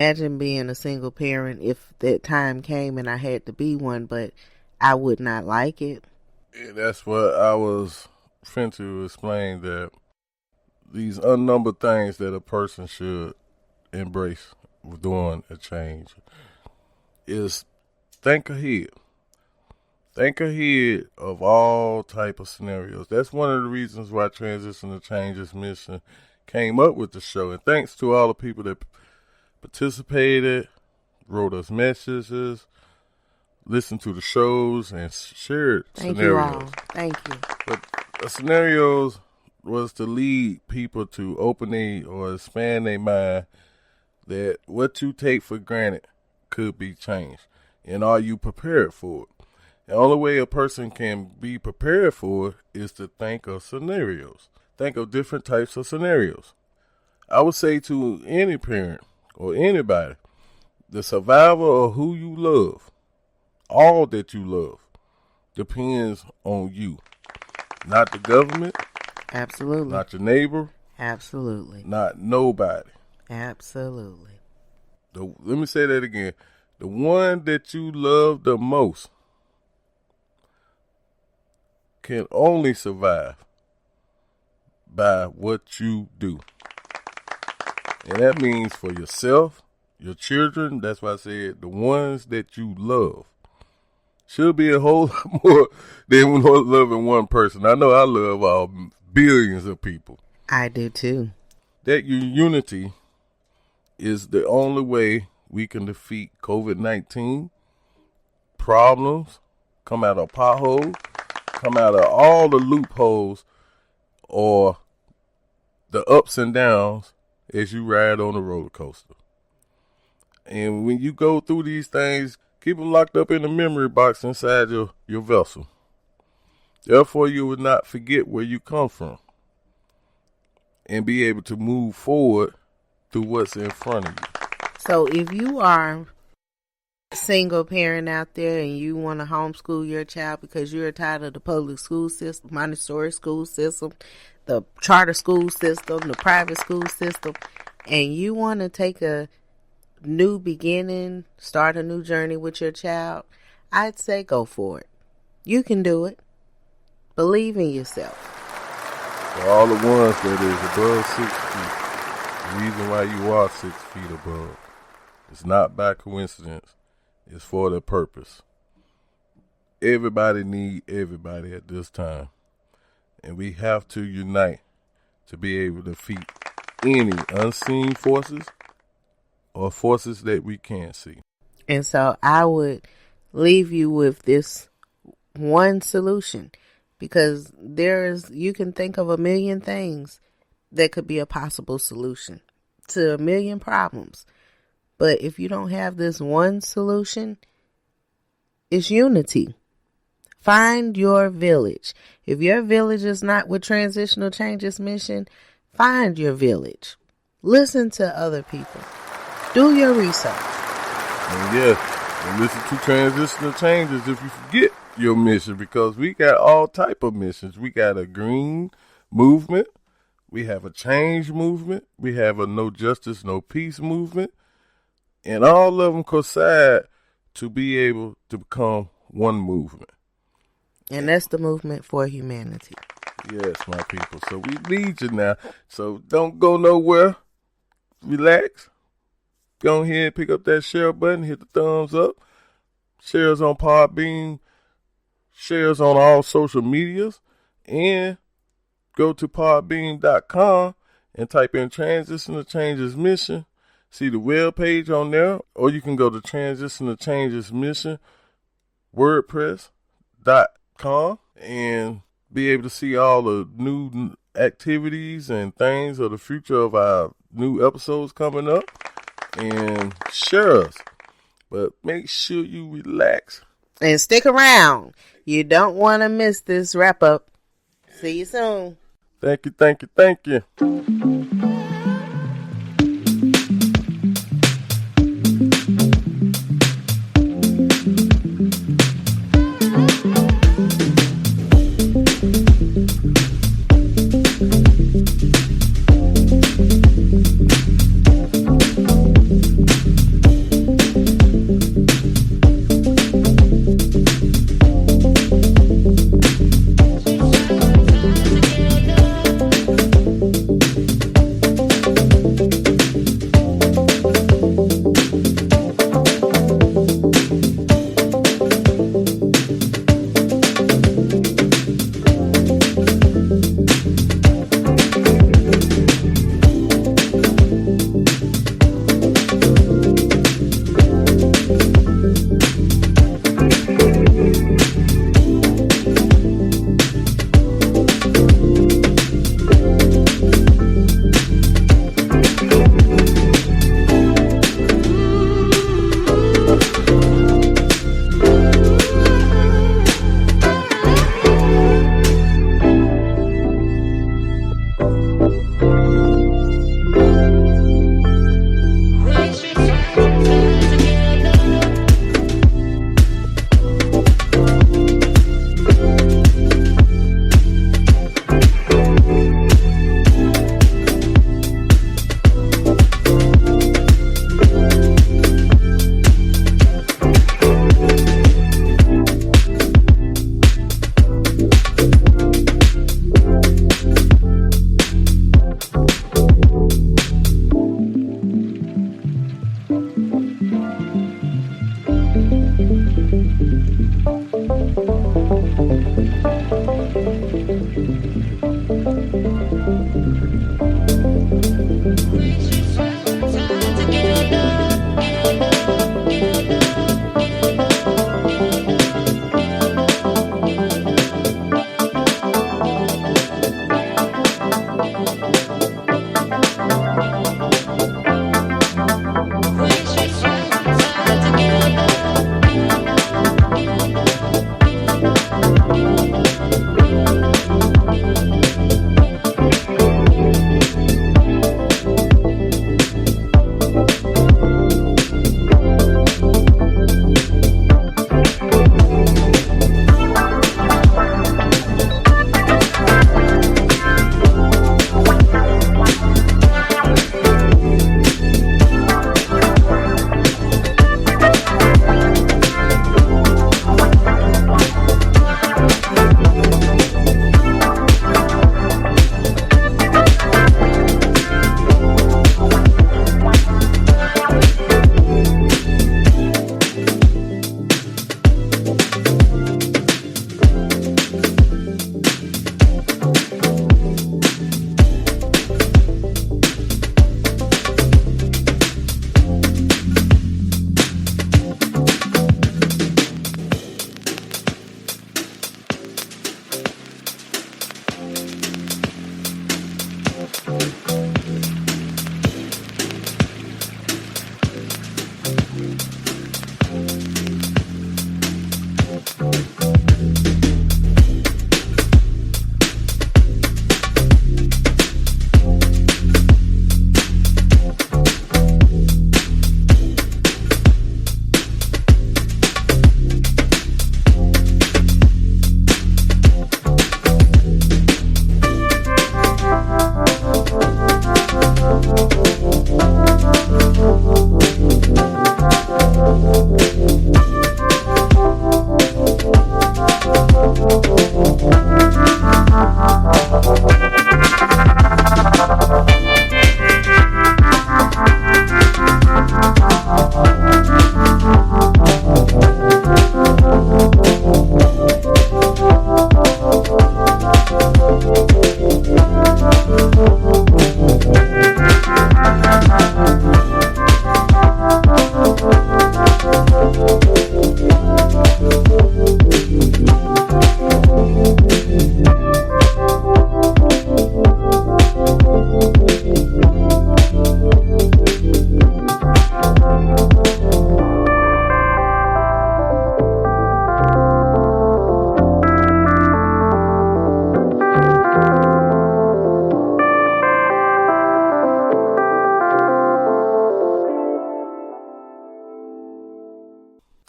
Imagine being a single parent if that time came and I had to be one, but I would not like it. Yeah, that's what I was trying to explain, that these unnumbered things that a person should embrace with doing a change is think ahead. Think ahead of all type of scenarios. That's one of the reasons why Transition to Changes Mission came up with the show. And thanks to all the people that participated, wrote us messages, listened to the shows, and shared scenarios. You all. Thank you. But the scenarios was to lead people to open or expand their mind that what you take for granted could be changed. And are you prepared for it? The only way a person can be prepared for it is to think of scenarios. Think of different types of scenarios. I would say to any parent or anybody, the survival of who you love, all that you love, depends on you. Not the government. Absolutely. Not your neighbor. Absolutely. Not nobody. Absolutely. Let me say that again. The one that you love the most can only survive by what you do. And that means for yourself, your children, that's why I said the ones that you love. Should be a whole lot more than loving one person. I know I love all billions of people. I do too. That unity is the only way we can defeat COVID-19 problems, come out of potholes, come out of all the loopholes or the ups and downs as you ride on a roller coaster. And when you go through these things, keep them locked up in the memory box inside your vessel. Therefore, you will not forget where you come from and be able to move forward through what's in front of you. So if you are a single parent out there and you want to homeschool your child because you're tired of the public school system, Montessori school system, the charter school system, the private school system, and you want to take a new beginning, start a new journey with your child, I'd say go for it. You can do it. Believe in yourself. For all the ones that is above 6 feet, the reason why you are 6 feet above, it's not by coincidence. It's for the purpose. Everybody need everybody at this time. And we have to unite to be able to defeat any unseen forces or forces that we can't see. And so I would leave you with this one solution, because you can think of a million things that could be a possible solution to a million problems. But if you don't have this one solution, it's unity. Find your village. If your village is not with Transitional Changes Mission, find your village. Listen to other people. Do your research. And yes, and listen to Transitional Changes if you forget your mission, because we got all type of missions. We got a green movement. We have a change movement. We have a no justice, no peace movement. And all of them coincide to be able to become one movement. And that's the movement for humanity. Yes, my people. So we need you now. So don't go nowhere. Relax. Go ahead, pick up that share button, hit the thumbs up. Shares on Podbean. Shares on all social medias. And go to podbean.com and type in Transition to Changes Mission. See the web page on there, or you can go to Transition to Changes Mission WordPress.com and be able to see all the new activities and things of the future of our new episodes coming up, and share us. But make sure you relax and stick around. You don't want to miss this wrap up. See you soon. Thank you, thank you, thank you.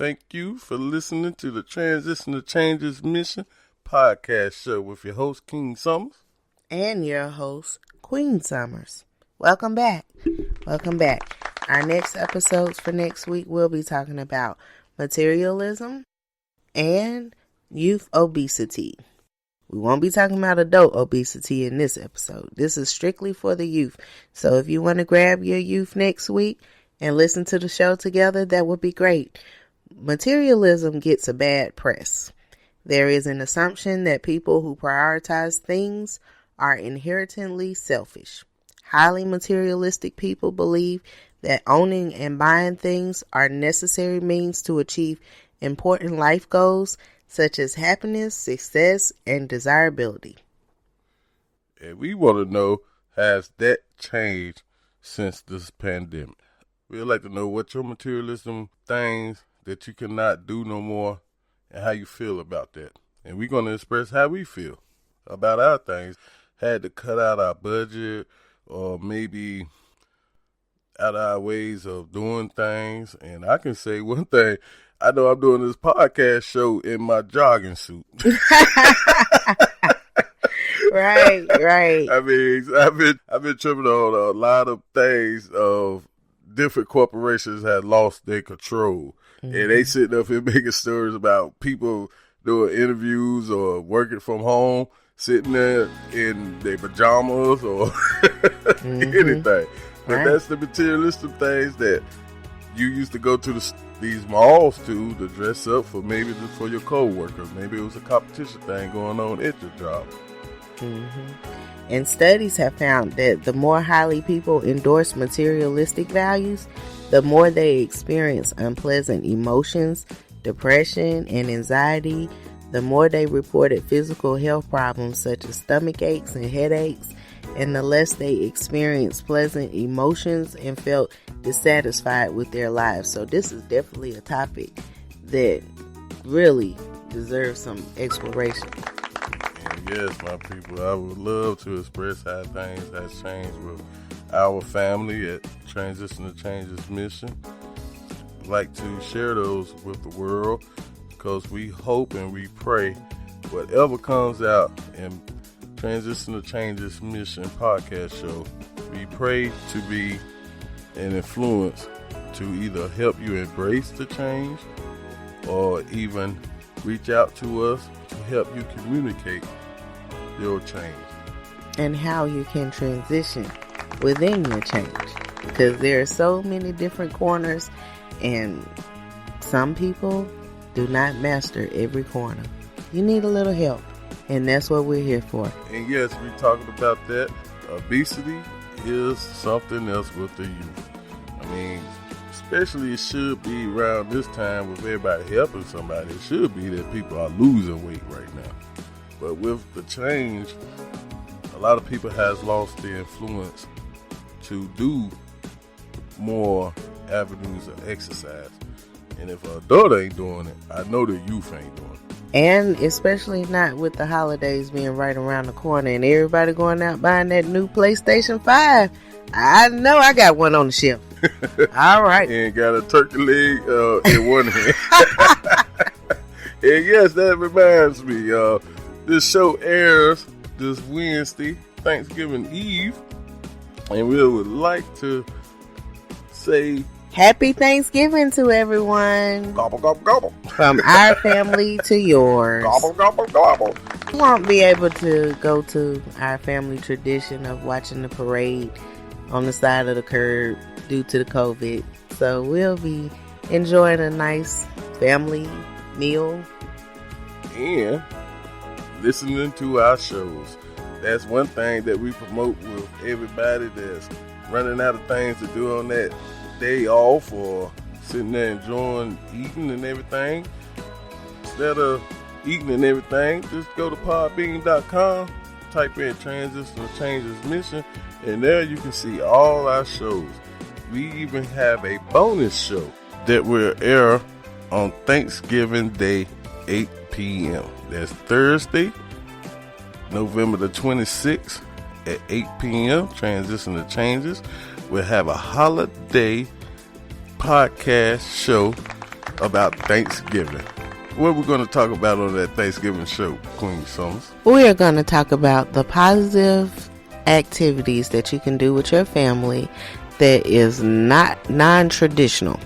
Thank you for listening to the Transition to Changes Mission podcast show with your host, King Summers. And your host, Queen Summers. Welcome back. Welcome back. Our next episodes for next week, we'll be talking about materialism and youth obesity. We won't be talking about adult obesity in this episode. This is strictly for the youth. So if you want to grab your youth next week and listen to the show together, that would be great. Materialism gets a bad press. There is an assumption that people who prioritize things are inherently selfish. Highly materialistic people believe that owning and buying things are necessary means to achieve important life goals such as happiness, success, and desirability. And we want to know, has that changed since this pandemic? We'd like to know what your materialism things that you cannot do no more and how you feel about that. And we're going to express how we feel about our things. Had to cut out our budget or maybe out of our ways of doing things. And I can say one thing. I know I'm doing this podcast show in my jogging suit. Right. I mean, I've been tripping on a lot of things of different corporations had lost their control. Mm-hmm. And they sitting up here making stories about people doing interviews or working from home, sitting there in their pajamas or anything. But that's the materialistic things that you used to go to these malls to dress up for, maybe for your co-workers. Maybe it was a competition thing going on at your job. Mm-hmm. And studies have found that the more highly people endorse materialistic values, the more they experience unpleasant emotions, depression, and anxiety, the more they reported physical health problems such as stomach aches and headaches, and the less they experienced pleasant emotions and felt dissatisfied with their lives. So this is definitely a topic that really deserves some exploration. And yes, my people, I would love to express how things have changed with our family at Transition to Changes Mission. I'd like to share those with the world because we hope and we pray whatever comes out in Transition to Changes Mission podcast show, we pray to be an influence to either help you embrace the change or even reach out to us to help you communicate your change. And how you can transition within your change. Because there are so many different corners and some people do not master every corner. You need a little help. And that's what we're here for. And yes, we're talking about that. Obesity is something else with the youth. I mean, especially it should be around this time with everybody helping somebody. It should be that people are losing weight right now. But with the change, a lot of people has lost the influence to do more avenues of exercise. And if an adult ain't doing it, I know the youth ain't doing it. And especially not with the holidays being right around the corner and everybody going out buying that new PlayStation 5. I know I got one on the shelf. All right. And got a turkey leg in one hand. And yes, that reminds me, this show airs this Wednesday, Thanksgiving Eve. And we would like to say Happy Thanksgiving to everyone. Gobble, gobble, gobble. From our family to yours. Gobble, gobble, gobble. We won't be able to go to our family tradition of watching the parade on the side of the curb due to the COVID. So we'll be enjoying a nice family meal. And listening to our shows. That's one thing that we promote with everybody that's running out of things to do on that day off or sitting there enjoying eating and everything. Instead of eating and everything, just go to podbean.com, type in Transition to Changes Mission, and there you can see all our shows. We even have a bonus show that will air on Thanksgiving Day, 8 p.m. That's Thursday, November the 26th at 8 p.m. Transition to Changes. We'll have a holiday podcast show about Thanksgiving. What are we going to talk about on that Thanksgiving show, Queen Summers? We are going to talk about the positive activities that you can do with your family that is not non-traditional.